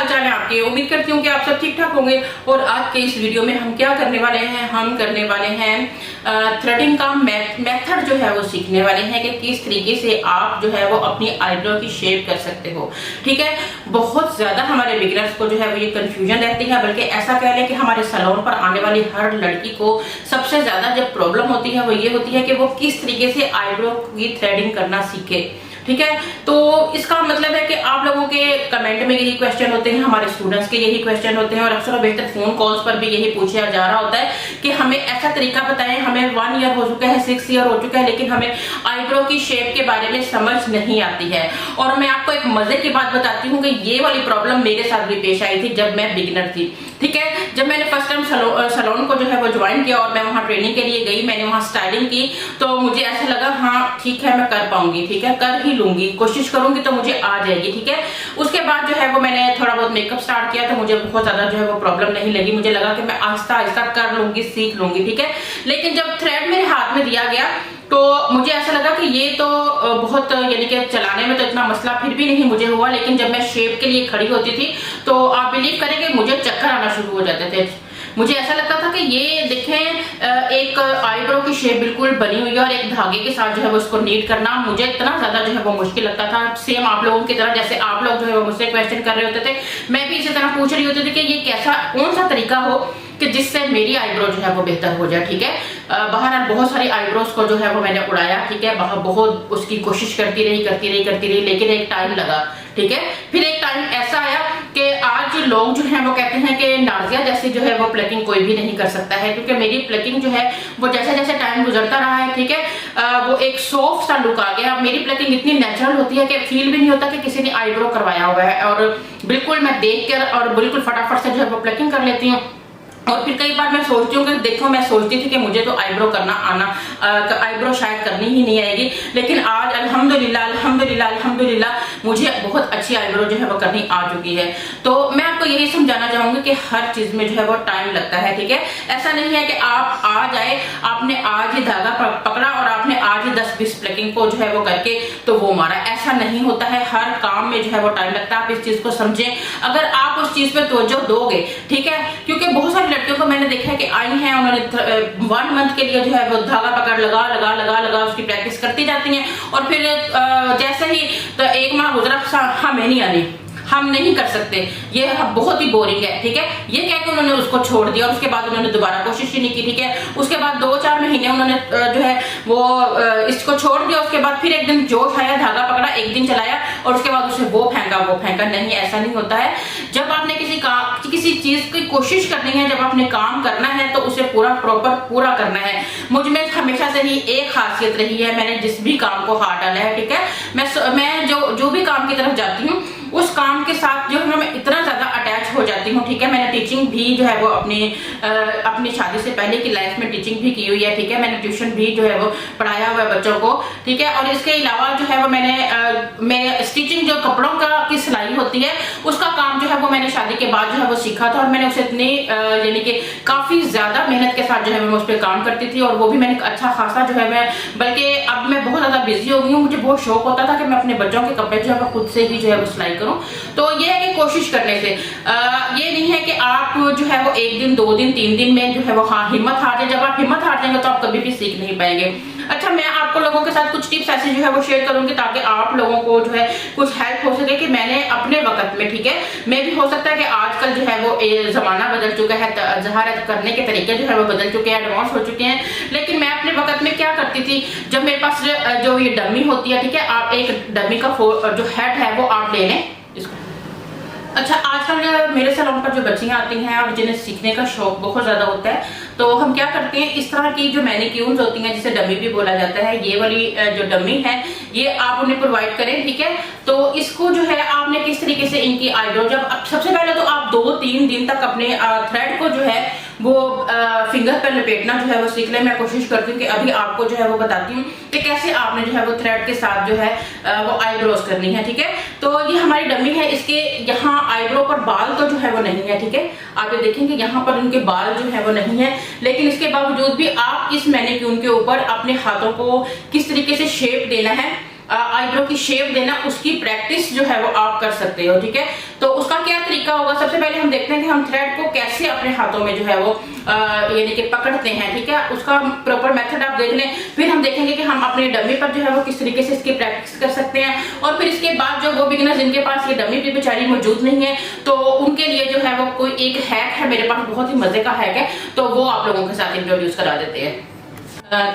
हाल चाल है आपके। उम्मीद करती हूँ कि आप सब ठीक ठाक होंगे। और आज के इस वीडियो में हम क्या करने वाले हैं, हम करने वाले हैं थ्रेडिंग का मेथड जो है वो सीखने वाले हैं कि किस तरीके से आप जो है वो अपनी आईब्रो की शेप कर सकते हो। ठीक है, बहुत ज्यादा हमारे बिगिनर्स को जो है वो ये कंफ्यूजन रहती है, बल्कि ऐसा कह लें कि हमारे सैलून पर आने वाली हर लड़की को सबसे ज्यादा जो प्रॉब्लम होती है वो ये होती है कि वो किस तरीके से आईब्रो की थ्रेडिंग करना सीखे। ठीक है, तो इसका मतलब है कि आप लोगों के कमेंट में यही क्वेश्चन होते हैं, हमारे स्टूडेंट्स के यही क्वेश्चन होते हैं, और अक्सर बेहतर फोन कॉल्स पर भी यही पूछा जा रहा होता है कि हमें ऐसा तरीका बताएं। हमें 1 ईयर हो चुका है, 6 ईयर हो चुका है, लेकिन हमें आईब्रो की शेप के बारे में समझ नहीं आती है। और मैं आपको एक मजे की बात बताती हूँ कि ये वाली प्रॉब्लम मेरे साथ भी पेश आई थी जब मैं बिगिनर थी। ठीक है, जब मैंने फर्स्ट टाइम सैलून को जो है वो ज्वाइन किया और मैं वहां ट्रेनिंग के लिए गई, मैंने वहां स्टाइलिंग की, तो मुझे ऐसा लगा हाँ ठीक है मैं कर पाऊंगी, ठीक है कर ही लूंगी, कोशिश करूंगी तो मुझे आ जाएगी। ठीक है, उसके बाद जो है वो मैंने थोड़ा बहुत मेकअप स्टार्ट किया तो मुझे बहुत ज्यादा जो है वो प्रॉब्लम नहीं लगी। मुझे लगा कि मैं आहिस्ता आहिस्ता कर लूंगी, सीख लूंगी। ठीक है, लेकिन जब थ्रेड मेरे हाथ में दिया गया तो मुझे ऐसा लगा कि ये तो बहुत यानी कि चलाने में तो इतना मसला फिर भी नहीं मुझे हुआ, लेकिन जब मैं शेप के लिए खड़ी होती थी तो आप बिलीव करेंगे मुझे चक्कर आना शुरू हो जाते थे। मुझे ऐसा लगता था कि ये देखें एक आईब्रो की शेप बिल्कुल बनी हुई है और एक धागे के साथ जो है वो उसको नीट करना मुझे इतना ज्यादा जो है वो मुश्किल लगता था। सेम आप लोगों की तरह, जैसे आप लोग जो है वो मुझसे क्वेश्चन कर रहे होते थे, मैं भी इसी तरह पूछ रही होती थी कि ये कैसा कौन सा तरीका हो कि जिससे मेरी आईब्रो जो है वो बेहतर हो जाए। ठीक है, बाहर बहुत सारी आईब्रोज को जो है वो मैंने उड़ाया। ठीक है, बाहर बहुत उसकी कोशिश करती रही, लेकिन एक टाइम लगा। ठीक है, फिर एक टाइम ऐसा आया कि आज लोग जो है वो कहते हैं कि नाजिया जैसी जो है वो प्लकिंग कोई भी नहीं कर सकता है, क्योंकि मेरी प्लकिंग जो है वो जैसे जैसे टाइम गुजरता रहा है, ठीक है, वो एक सॉफ्ट सा लुक आ गया। मेरी प्लकिंग इतनी नेचुरल होती है कि फील भी नहीं होता कि किसी ने आईब्रो करवाया हुआ है, और बिल्कुल मैं देख कर और बिल्कुल फटाफट से जो है वो प्लकिंग कर लेती हूँ। और फिर कई बार मैं सोचती हूँ कि देखो, मैं सोचती थी कि मुझे तो आईब्रो करना आईब्रो शायद करनी ही नहीं आएगी, लेकिन आज अल्हम्दुलिल्लाह मुझे बहुत अच्छी आईब्रो जो है वो करनी आ चुकी है। तो मैं आपको यही समझाना चाहूंगी कि हर चीज में जो है वो टाइम लगता है। ठीक है, ऐसा नहीं है कि आप आज आए, आपने आज ही धागा पकड़ा और आपने आज ही 10-20 प्लकिंग को जो है वो करके तो वो मारा, ऐसा नहीं होता है। हर काम में जो है वो टाइम लगता है। आप इस चीज को समझें, अगर आप उस चीज पे तवज्जो दोगे। ठीक है, क्योंकि बहुत सारी लड़कियों को मैंने देखा है कि आई हैं, उन्होंने 1 मंथ के लिए जो है वो धागा पकड़ लगा उसकी प्रैक्टिस करती जाती हैं, और फिर जैसे ही तो 1 माह गुजरा, हमें नहीं आनी, हम नहीं कर सकते, ये बहुत ही बोरिंग है। ठीक है, ये कह के उन्होंने उसको छोड़ दिया और उसके बाद उन्होंने दोबारा कोशिश ही नहीं की। ठीक है, उसके बाद 2-4 महीने उन्होंने जो है वो इसको छोड़ दिया। उसके बाद फिर एक दिन जोश आया, धागा पकड़ा, एक दिन चलाया और उसके बाद उसे वो फेंका। नहीं, ऐसा नहीं होता है। जब आपने किसी चीज की कोशिश करनी है, जब आपने काम करना है तो उसे प्रॉपर पूरा करना है। मुझ में हमेशा से ही एक खासियत रही है, मैंने जिस भी काम को हाथ डाला है, ठीक है, मैं जो भी काम की तरफ जाती हूँ उस काम के साथ जो है मैं इतना ज्यादा अटैच हो जाती हूँ। ठीक है, मैंने टीचिंग भी जो है वो अपनी शादी से पहले की लाइफ में टीचिंग भी की हुई है। ठीक है, मैंने ट्यूशन भी जो है वो पढ़ाया हुआ है बच्चों को। ठीक है, और इसके अलावा जो है वो मैंने स्टिचिंग, जो कपड़ों की सिलाई होती है, उसका काम जो है वो मैंने शादी के बाद जो है वो सीखा था, और मैंने उसे इतनी यानी कि काफी ज्यादा मेहनत के साथ जो है मैं उस पर काम करती थी, और वो भी मैंने अच्छा खासा जो है मैं, बल्कि अब मैं बहुत ज्यादा बिजी हो गई हूँ। मुझे बहुत शौक होता था कि मैं अपने बच्चों के कपड़े जो है वो खुद से ही जो है वो सिलाई करूं। तो ये है कि कोशिश करने से ये नहीं है कि आप जो है वो 1 दिन 2 दिन 3 दिन में जो है वो हिम्मत हार जाए। जब आप हिम्मत हार जाएंगे तो आप कभी भी सीख नहीं पाएंगे। अच्छा, मैं आपको लोगों के साथ कुछ टिप्स ऐसे जो है वो शेयर करूंगी ताकि आप लोगों को जो है कुछ हेल्प हो सके कि मैंने अपने वक्त में, ठीक है, मैं भी हो सकता है कि आजकल जो है वो जमाना बदल चुका है, ज़ाहिर करने के तरीके जो है वो बदल चुके हैं, एडवांस हो चुके हैं, लेकिन मैं अपने वक्त में क्या करती थी, जब मेरे पास जो ये डमी होती है, ठीक है, आप एक डमी का जो हेड है वो आप ले लें इसको। अच्छा, आजकल मेरे सैलून पर जो बच्चियां आती हैं और जिन्हें सीखने का शौक बहुत ज्यादा होता है, तो हम क्या करते हैं, इस तरह की जो मैनिक्यूर्स होती हैं जिसे डमी भी बोला जाता है, ये वाली जो डमी है ये आप उन्हें प्रोवाइड करें। ठीक है, तो इसको जो है आपने किस तरीके से इनकी आईब्रो, जब सबसे पहले तो आप 2-3 दिन तक अपने थ्रेड को जो है वो फिंगर पर लपेटना जो है वो सीख ले। मैं कोशिश करती हूँ कि अभी आपको जो है वो बताती हूँ कि कैसे आपने जो है वो थ्रेड के साथ जो है वो आईब्रोज करनी है। ठीक है, तो ये हमारी डमी है, इसके यहाँ आईब्रो पर बाल तो जो है वो नहीं है। ठीक है, आप ये देखेंगे यहाँ पर उनके बाल जो है वो नहीं है, लेकिन इसके बावजूद भी आप इस मैनिक्यूर के ऊपर अपने हाथों को किस तरीके से शेप देना है, आईब्रो की शेप देना, उसकी प्रैक्टिस जो है वो आप कर सकते हो। ठीक है, तो उसका क्या तरीका होगा, सबसे पहले हम देखते हैं कि हम थ्रेड को कैसे अपने हाथों में जो है वो यानी कि पकड़ते हैं, ठीक है। उसका प्रॉपर मेथड आप देख लें, फिर हम देखेंगे कि हम अपने डमी पर जो है वो किस तरीके से इसकी प्रैक्टिस कर सकते हैं। और फिर इसके बाद जो वो बिगिनर जिनके पास ये डमी भी बेचारी मौजूद नहीं है, तो उनके लिए जो है वो कोई एक हैक है मेरे पास, बहुत ही मजे का हैक है, तो वो आप लोगों के साथ इंट्रोड्यूस करा देते हैं।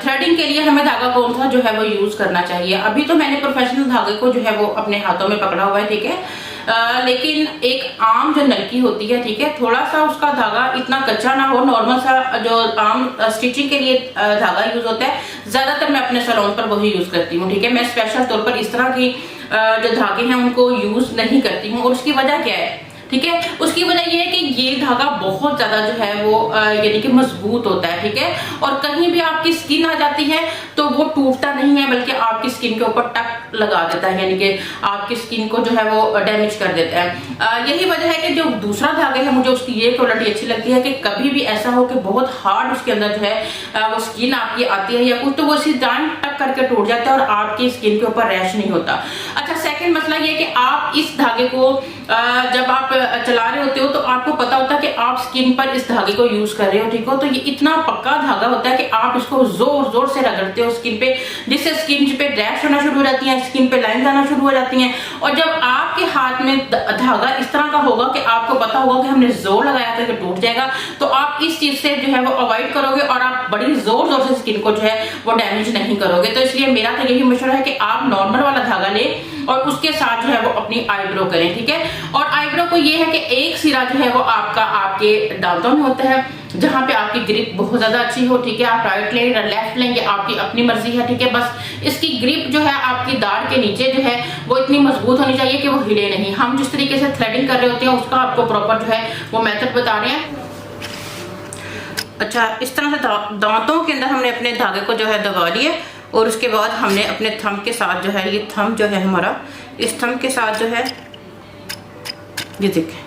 थ्रेडिंग के लिए हमें धागा कौन सा जो है वो यूज करना चाहिए। अभी तो मैंने प्रोफेशनल धागे को जो है वो अपने हाथों में पकड़ा हुआ है, ठीक है। लेकिन एक आम जो नलकी होती है, ठीक है, थोड़ा सा उसका धागा इतना कच्चा ना हो, नॉर्मल सा जो आम स्टिचिंग के लिए धागा यूज होता है, ज्यादातर मैं अपने सैलून पर वही यूज करती हूँ, ठीक है। मैं स्पेशल तौर पर इस तरह की जो धागे हैं उनको यूज नहीं करती हूँ। और उसकी वजह क्या है, ठीक है, उसकी वजह ये है कि ये धागा बहुत ज्यादा जो है वो यानी कि मजबूत होता है, ठीक है। और कहीं भी आपकी स्किन आ जाती है तो वो टूटता नहीं है, बल्कि आपकी स्किन के ऊपर टक लगा देता है, यानी कि आपकी स्किन को जो है वो डैमेज कर देता है। यही वजह है कि जो दूसरा धागा है, मुझे उसकी ये क्वालिटी अच्छी लगती है कि कभी भी ऐसा हो कि बहुत हार्ड उसके अंदर जो है वो स्किन आपकी आती है या कुछ, तो वो इसी टाइम टक करके टूट जाता है और आपकी स्किन के ऊपर रैश नहीं होता। अच्छा, सेकंड मसला ये कि आप इस धागे को जब आप चला रहे होते हो तो आपको पता होता है कि आप स्किन पर इस धागे को यूज कर रहे हो, ठीक हो। तो ये इतना पक्का धागा होता है कि आप इसको जोर जोर से रगड़ते हो स्किन पे, जिससे स्किन पे रैश होना शुरू हो जाती है, स्किन पे लाइन आना शुरू हो जाती हैं। और जब आपके हाथ में धागा इस तरह का होगा कि आपको पता होगा कि हमने जोर लगाया था कि टूट जाएगा, तो आप इस चीज से जो है वो अवॉइड करोगे और आप बड़ी जोर जोर से स्किन को जो है वो डैमेज नहीं करोगे। तो इसलिए मेरा तो यही मशवरा है कि आप नॉर्मल वाला धागा लें और उसके साथ जो है वो अपनी आईब्रो करें, ठीक है। और आईब्रो को ये है कि एक सिरा जो है वो आपके दांतों में होता है, जहां पे आपकी ग्रिप बहुत ज्यादा अच्छी हो, ठीक है। आप राइट लें या लेफ्ट लेंगे, आपकी अपनी मर्जी है, ठीक है। बस इसकी ग्रिप जो है आपकी दाढ़ के नीचे जो है वो इतनी मजबूत होनी चाहिए कि वो हिले नहीं। हम जिस तरीके से थ्रेडिंग कर रहे होते हैं उसका आपको प्रॉपर जो है वो मेथड बता रहे हैं। अच्छा, इस तरह से दांतों के अंदर हमने अपने धागे को जो है दबा लिया और उसके बाद हमने अपने थंब के साथ जो है, ये थंब जो है हमारा, इस थंब के साथ जो है ये देखें,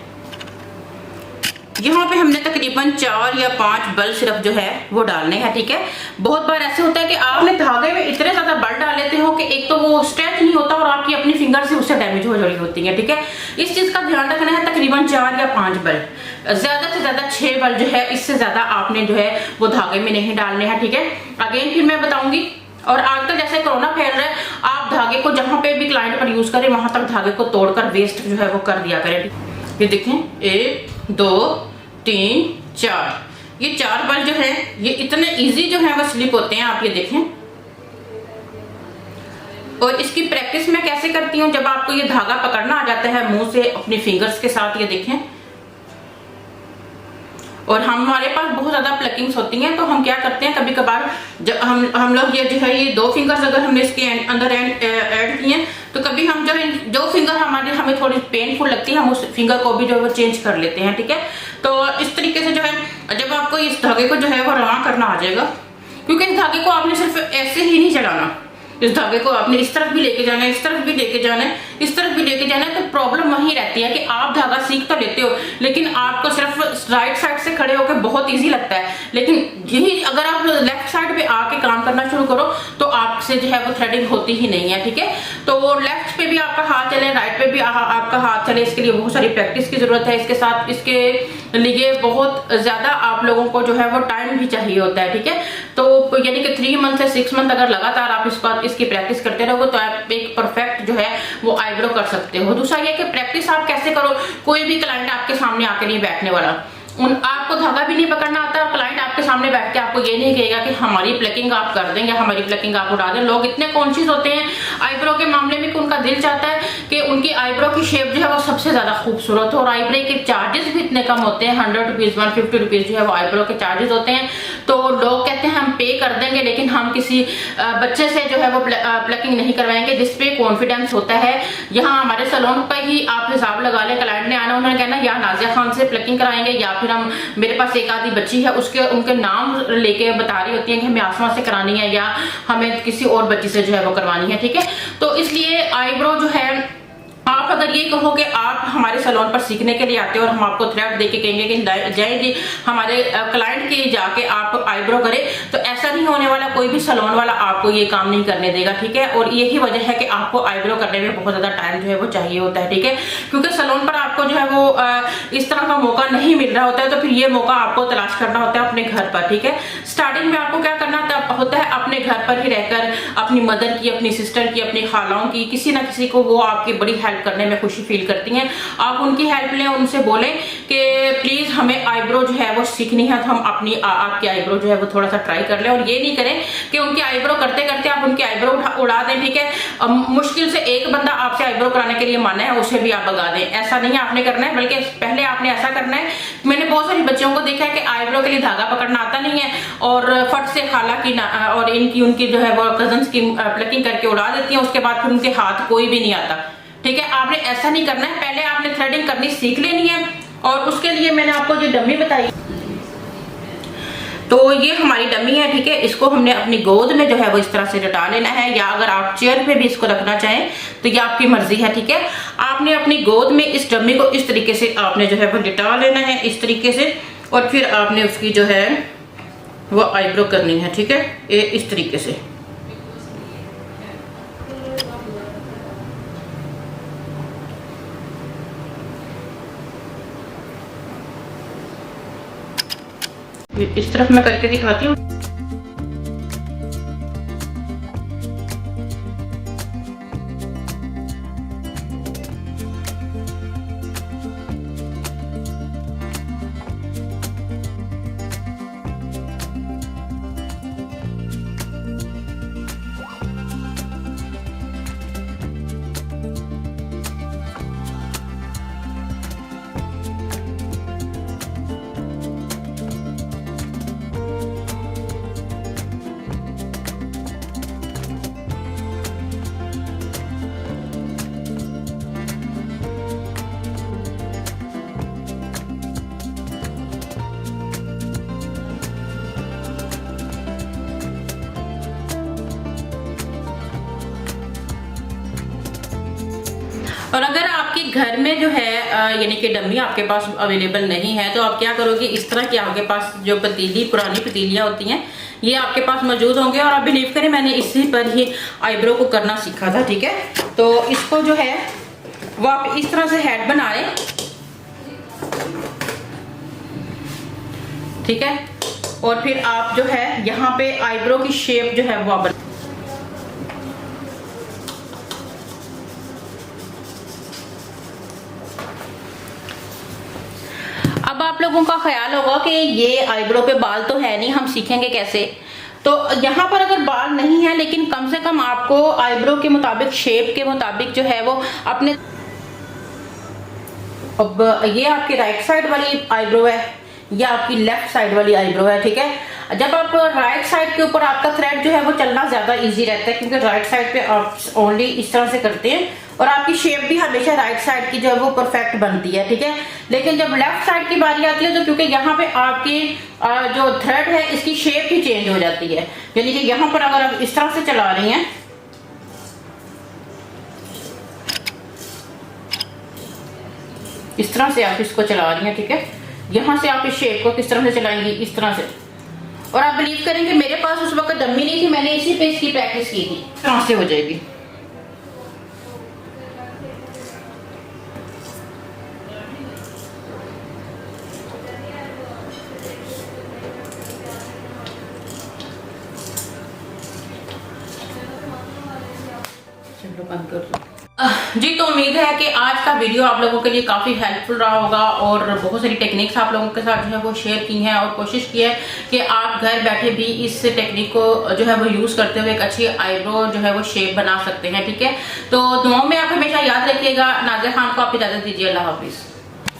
यहाँ पे हमने तकरीबन 4 या 5 बल सिर्फ जो है वो डालने हैं, ठीक है। बहुत बार ऐसे होता है कि आप अपने धागे में इतने ज्यादा बल डाल लेते हो कि एक तो वो स्ट्रेच नहीं होता और आपकी अपनी फिंगर से उससे डैमेज हो रही होती है, ठीक है। इस चीज का ध्यान रखना है। तकरीबन 4 या 5 बल, ज्यादा से ज्यादा 6 बल जो है, इससे ज्यादा आपने जो है वो धागे में नहीं डालने हैं, ठीक है। अगेन फिर मैं बताऊंगी। और आजकल जैसे कोरोना फैल रहा है, आप धागे को जहां पे भी क्लाइंट पर यूज करें वहां तक धागे को तोड़कर वेस्ट जो है वो कर दिया करें। ये देखें, 1 2 3 4, ये 4 बल जो है ये इतने इजी जो है वो स्लिप होते हैं, आप ये देखें। और इसकी प्रैक्टिस मैं कैसे करती हूँ, जब आपको ये धागा पकड़ना आ जाता है मुंह से अपनी फिंगर्स के साथ, ये देखें। और हमारे पास बहुत ज्यादा प्लकिंग्स होती हैं, तो हम क्या करते हैं, कभी कभार जब हम लोग ये जो है ये 2 फिंगर्स अगर हमने इसके अंदर ऐड किए, तो कभी हम जो फिंगर हमें थोड़ी पेनफुल लगती है, हम उस फिंगर को भी जो है वो चेंज कर लेते हैं, ठीक है। तो इस तरीके से जो है जब आपको इस धागे को जो है वो रवा करना आ जाएगा, क्योंकि इस धागे को आपने सिर्फ ऐसे ही नहीं चलाना, इस धागे को आपने इस तरफ भी लेके जाना है, इस तरफ भी लेके जाना है, इस तरफ भी लेके जाना है। तो प्रॉब्लम वही रहती है कि आप धागा सीख तो लेते हो, लेकिन आपको सिर्फ राइट साइड से खड़े होकर बहुत इजी लगता है, लेकिन यही अगर आप लेफ्ट साइड पे आके काम करना शुरू करो तो आपसे जो है वो थ्रेडिंग होती ही नहीं है, ठीक है। तो लेफ्ट पे भी आपका हाथ चले, राइट पे भी आपका हाथ चले, इसके लिए बहुत सारी प्रैक्टिस की जरूरत है। इसके साथ इसके लिए बहुत ज्यादा आप लोगों को जो है वो टाइम भी चाहिए होता है, ठीक है। तो यानी कि 3 मंथ से 6 मंथ अगर लगातार आप इसकी प्रैक्टिस करते रहोगे तो आप एक परफेक्ट जो है वो आईब्रो कर सकते हो। दूसरा ये कि प्रैक्टिस आप कैसे करो, कोई भी क्लाइंट आपके सामने आके नहीं बैठने वाला, आपको धागा भी नहीं पकड़ना आता, क्लाइंट आपके सामने बैठ के आपको ये नहीं कहेगा कि हमारी प्लकिंग आप कर दें या हमारी प्लकिंग आप उड़ा दें। लोग इतने कॉन्शियस होते हैं आईब्रो के मामले में कि उनका दिल चाहता है कि उनकी आईब्रो की शेप जो है वो सबसे ज्यादा खूबसूरत हो, और आईब्रो के चार्जेस भी इतने कम होते हैं, 100 रुपीज 150 रुपीज जो है वो आईब्रो के चार्जेस होते हैं। तो लोग कहते हैं हम पे कर देंगे, लेकिन हम किसी बच्चे से जो है वो प्लकिंग नहीं करवाएंगे जिसपे कॉन्फिडेंस होता है। यहाँ हमारे सैलून पर ही आप हिसाब लगा लें, क्लाइंट ने आना, उन्होंने कहना या नाजिया खान से प्लकिंग कराएंगे या फिर हम, मेरे पास एक आधी बच्ची है उनके नाम लेके बता रही होती है कि हमें आसमा से करानी है या हमें किसी और बच्ची से जो है वो करवानी है, ठीक है। तो इसलिए आईब्रो जो है आप अगर अगर ये कहो कि आप हमारे सैलून पर सीखने के लिए आते हो और हम आपको थ्रेड दे के कहेंगे कि जय जी हमारे क्लाइंट के जाके आप आईब्रो करें, तो ऐसा नहीं होने वाला। कोई भी सैलून वाला आपको ये काम नहीं करने देगा, ठीक है। और यही वजह है कि आपको आईब्रो करने में बहुत ज्यादा टाइम जो है वो चाहिए होता है, ठीक है, क्योंकि सैलून पर आपको जो है वो इस तरह का मौका नहीं मिल रहा होता है, तो फिर ये मौका आपको तलाश करना होता है अपने घर पर, ठीक है। स्टार्टिंग में आपको क्या करना होता है, अपने घर पर ही रहकर अपनी मदर की, अपनी सिस्टर की, अपनी खालाओं की, किसी ना किसी को, वो आपकी बड़ी हेल्प करने में खुशी फील करती हैं। आप उनकी हेल्प लें, उनसे बोलें कि प्लीज हमें आईब्रो जो है वो सीखनी है, तो हम अपनी आपकी आईब्रो जो है वो थोड़ा सा ट्राई कर लें। और ये नहीं करें कि उनकी आईब्रो करते करते आप उनकी आईब्रो उड़ा दें, ठीक है। मुश्किल से एक बंदा आपसे आईब्रो कराने के लिए माना है, उसे भी आप भगा दें, ऐसा नहीं आपने करना है। बल्कि पहले आपने ऐसा करना है, मैंने बहुत सारी बच्चों को देखा है कि आईब्रो के लिए धागा पकड़ना आता नहीं है और फट से खाला की और इनकी उनकी जो है वो कजन्स की प्लकिंग करके उड़ा देती हैं, उसके बाद फिर उनके हाथ कोई भी नहीं आता, ठीक है। आपने ऐसा नहीं करना है, पहले आपने थ्रेडिंग करनी सीख लेनी है। और उसके लिए मैंने आपको जो डमी बताई, तो ये हमारी डमी है, ठीक है। इसको हमने अपनी गोद में जो है वो इस तरह से लटा लेना है, या अगर आप चेयर पे भी इसको रखना चाहें तो ये आपकी मर्जी है, ठीक है। आपने अपनी गोद में इस डमी को इस तरीके से आपने जो है वो लिटा लेना है, इस तरीके से, और फिर आपने उसकी जो है वो आईब्रो करनी है, ठीक है, ये इस तरीके से। इस तरफ मैं करके दिखाती हूँ। और अगर आपके घर में जो है यानी कि डमी आपके पास अवेलेबल नहीं है, तो आप क्या करोगे, इस तरह की आपके पास जो पतीली, पुरानी पतीलियां होती हैं, ये आपके पास मौजूद होंगे। और आप बिलीव करें, मैंने इसी पर ही आईब्रो को करना सीखा था, ठीक है। तो इसको जो है वो आप इस तरह से हेड बना लें, ठीक है। और फिर आप जो है यहाँ पे आईब्रो की शेप जो है वो आप अब आप लोगों का ख्याल होगा कि ये आईब्रो पे बाल तो है नहीं, हम सीखेंगे कैसे। तो यहाँ पर अगर बाल नहीं है, लेकिन कम से कम आपको आईब्रो के मुताबिक, शेप के मुताबिक जो है वो अपने, अब ये आपकी राइट साइड वाली आईब्रो है, या आपकी लेफ्ट साइड वाली आईब्रो है, ठीक है। जब आप राइट साइड के ऊपर आपका थ्रेड जो है वो चलना ज्यादा इजी रहता है, क्योंकि राइट साइड पे आप ओनली इस तरह से करते हैं और आपकी शेप भी हमेशा राइट साइड की जो है वो परफेक्ट बनती है, ठीक है। लेकिन जब लेफ्ट साइड की बारी आती है, तो क्योंकि यहाँ पे आपकी जो थ्रेड है इसकी शेप ही चेंज हो जाती है, यानी कि यहाँ पर अगर आप इस तरह से चला रही हैं, इस तरह से आप इसको चला रही हैं, ठीक है। यहाँ से आप इस शेप को किस तरह से चलाएंगी, इस तरह से। और आप बिलीव करेंगे, मेरे पास उस वक्त डमी नहीं थी, मैंने इसी पे इसकी प्रैक्टिस की थी, इस तरह से हो जाएगी। बंद कर दो। जी, तो उम्मीद है कि आज का वीडियो आप लोगों के लिए काफ़ी हेल्पफुल रहा होगा और बहुत सारी टेक्निक्स आप लोगों के साथ जो है वो शेयर की हैं और कोशिश की है कि आप घर बैठे भी इस टेक्निक को जो है वो यूज़ करते हुए एक अच्छी आईब्रो जो है वो शेप बना सकते हैं, ठीक है। तो दुआओं में आप हमेशा याद रखिएगा। नाज़िर खान को आप इजाज़त दीजिए। अल्लाह हाफिज़।